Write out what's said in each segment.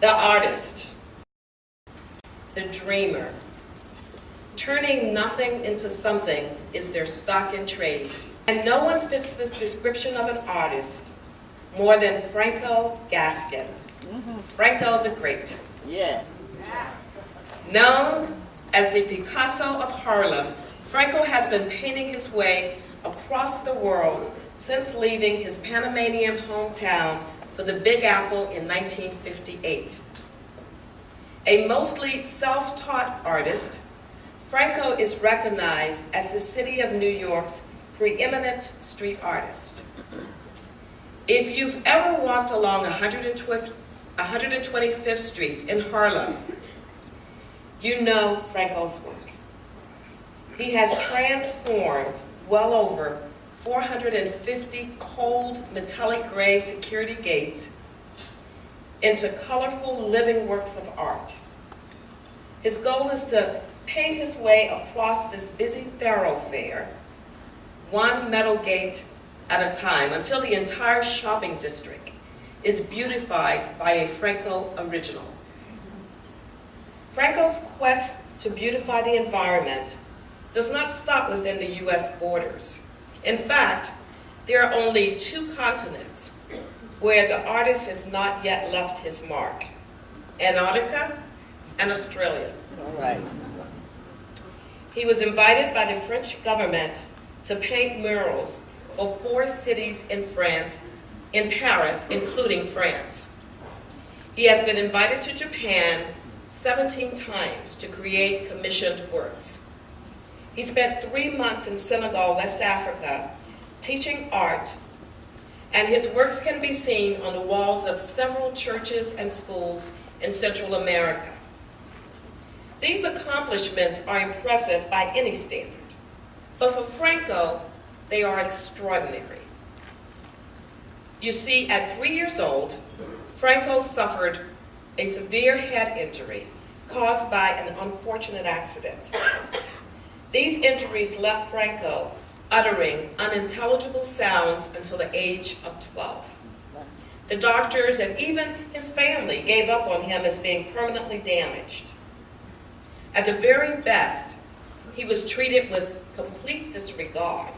The artist, the dreamer. Turning nothing into something is their stock in trade. And no one fits this description of an artist more than Franco Gaskin, Franco the Great. Yeah. Known as the Picasso of Harlem, Franco has been painting his way across the world since leaving his Panamanian hometown for the Big Apple in 1958. A mostly self-taught artist, Franco is recognized as the city of New York's preeminent street artist. If you've ever walked along 125th Street in Harlem, you know Franco's work. He has transformed well over 450 cold metallic gray security gates into colorful living works of art. His goal is to paint his way across this busy thoroughfare, one metal gate at a time, until the entire shopping district is beautified by a Franco original. Franco's quest to beautify the environment does not stop within the U.S. borders. In fact, there are only 2 continents where the artist has not yet left his mark: Antarctica and Australia. All right. He was invited by the French government to paint murals for 4 cities in Paris, including France. He has been invited to Japan 17 times to create commissioned works. He spent 3 months in Senegal, West Africa, teaching art, and his works can be seen on the walls of several churches and schools in Central America. These accomplishments are impressive by any standard, but for Franco, they are extraordinary. You see, at 3 years old, Franco suffered a severe head injury caused by an unfortunate accident. These injuries left Franco uttering unintelligible sounds until the age of 12. The doctors and even his family gave up on him as being permanently damaged. At the very best, he was treated with complete disregard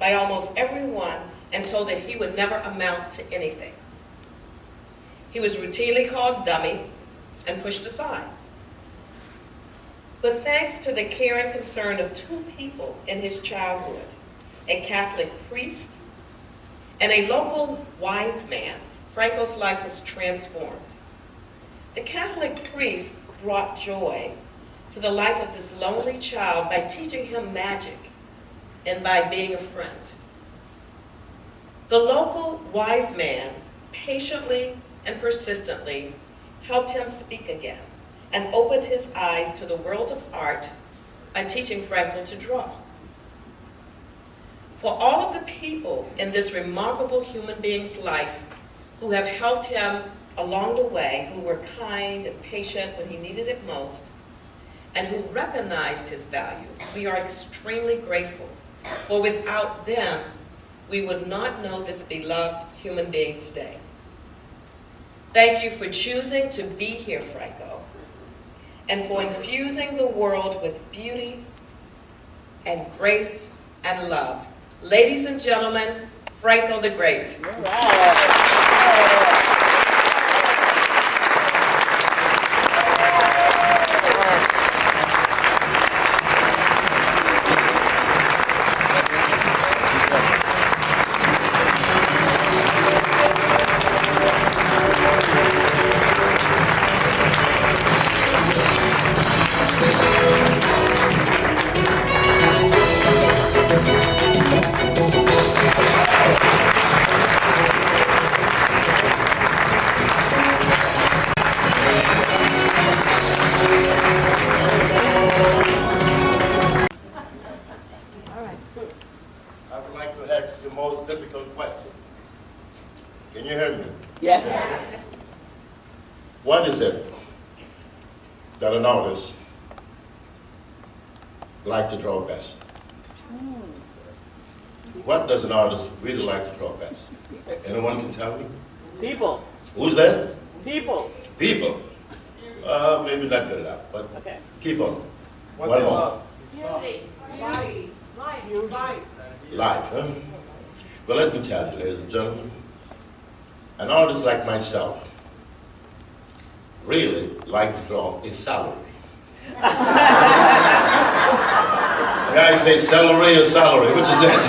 by almost everyone and told that he would never amount to anything. He was routinely called dummy and pushed aside. But thanks to the care and concern of 2 people in his childhood, a Catholic priest and a local wise man, Franco's life was transformed. The Catholic priest brought joy to the life of this lonely child by teaching him magic and by being a friend. The local wise man patiently and persistently helped him speak again and opened his eyes to the world of art by teaching Franco to draw. For all of the people in this remarkable human being's life who have helped him along the way, who were kind and patient when he needed it most, and who recognized his value, we are extremely grateful. For without them, we would not know this beloved human being today. Thank you for choosing to be here, Franco, and for infusing the world with beauty and grace and love. Ladies and gentlemen, Franco the Great. What is it that an artist like to draw best? What does an artist really like to draw best? Anyone can tell me? People. Who's that? People. People. Maybe not good enough, but Okay. keep on. What One they more. love. Life, huh? Well, let me tell you, ladies and gentlemen, an artist like myself, really, life is long, is salary. Guys say celery or salary, which is it?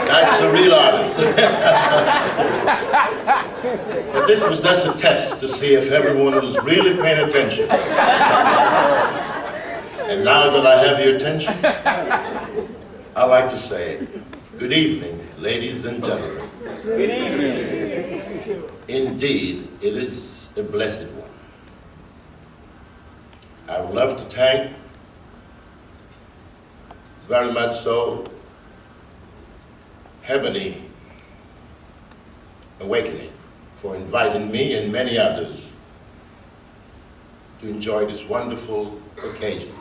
That's the real artist. But this was just a test to see if everyone was really paying attention. And now that I have your attention, I like to say, good evening, ladies and gentlemen. Good evening. Indeed, it is a blessed one. I would love to thank, very much so, Ebony Awakening for inviting me and many others to enjoy this wonderful occasion.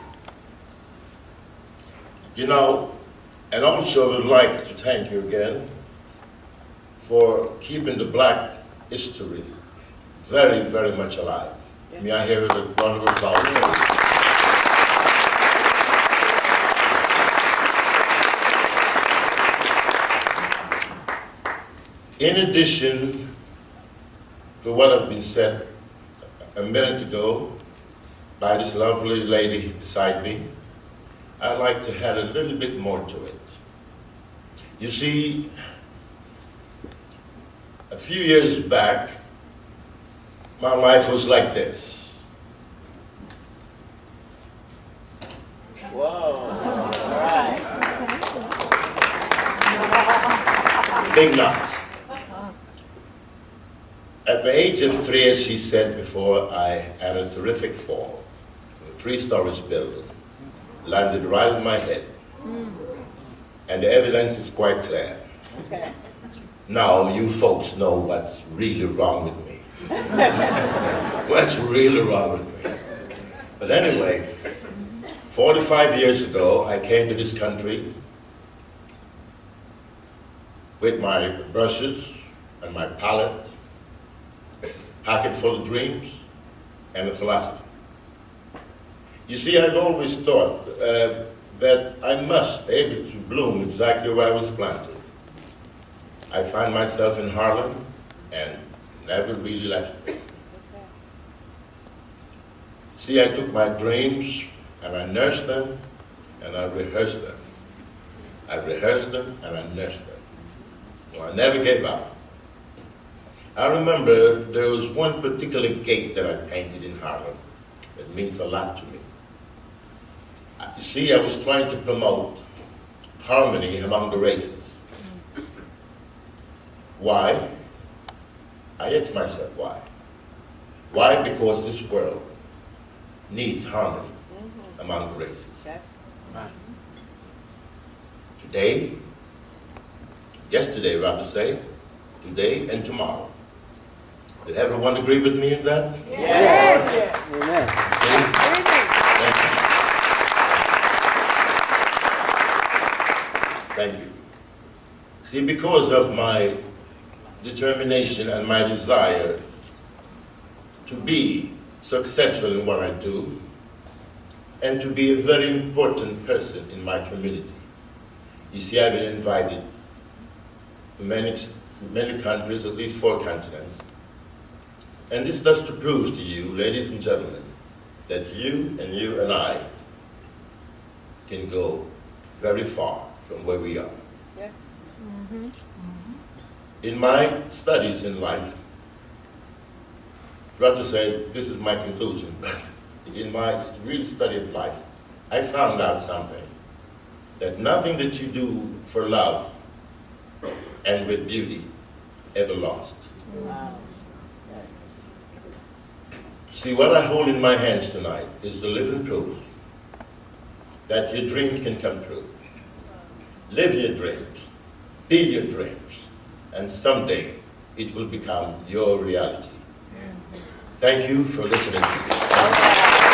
You know, and also would like to thank you again for keeping the black history very, very much alive. Yes. May I hear a round of applause? In addition to what has been said a minute ago by this lovely lady beside me, I'd like to add a little bit more to it. You see, a few years back, my life was like this. Whoa. All right. Big nuts. At the age of 3, as she said before, I had a terrific fall. A 3-story building landed right on my head. And the evidence is quite clear. Okay. Now you folks know what's really wrong with me. What's really wrong with me. But anyway, 45 years ago, I came to this country with my brushes and my palette, pocket full of dreams, and a philosophy. You see, I've always thought that I must be able to bloom exactly where I was planted. I find myself in Harlem and never really left me. See, I took my dreams and I nursed them and I rehearsed them. I rehearsed them and I nursed them. Well, I never gave up. I remember there was one particular gate that I painted in Harlem that means a lot to me. You see, I was trying to promote harmony among the races. Why? I asked myself why. Why? Because this world needs harmony among the races. Today, yesterday rather say, today and tomorrow. Did everyone agree with me in that? Yes. Amen. See? Thank you. See, because of my determination and my desire to be successful in what I do and to be a very important person in my community. You see, I've been invited to many countries, at least 4 continents. And this does to prove to you, ladies and gentlemen, that you and I can go very far from where we are. Yes. In my studies in life, rather say this is my conclusion, but in my real study of life, I found out something, that nothing that you do for love and with beauty ever lost. Wow. See, what I hold in my hands tonight is the living proof that your dreams can come true. Live your dreams, be your dreams, and someday it will become your reality. Thank you for listening to me.